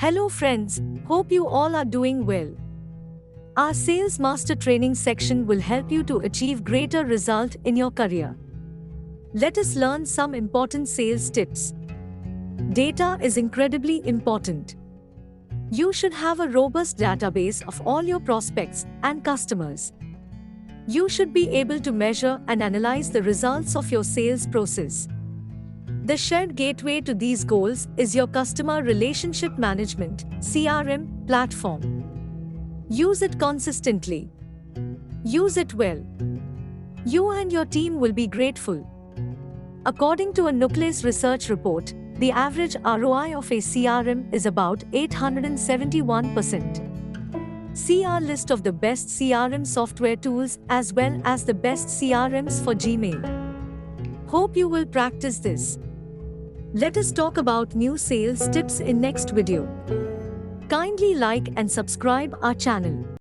Hello friends, hope you all are doing well. Our Sales Master Training section will help you to achieve greater result in your career. Let us learn some important sales tips. Data is incredibly important. You should have a robust database of all your prospects and customers. You should be able to measure and analyze the results of your sales process. The shared gateway to these goals is your Customer Relationship Management (CRM) platform. Use it consistently. Use it well. You and your team will be grateful. According to a Nucleus research report, the average ROI of a CRM is about 871%. See our list of the best CRM software tools as well as the best CRMs for Gmail. Hope you will practice this. Let us talk about new sales tips in next video. Kindly like and subscribe our channel.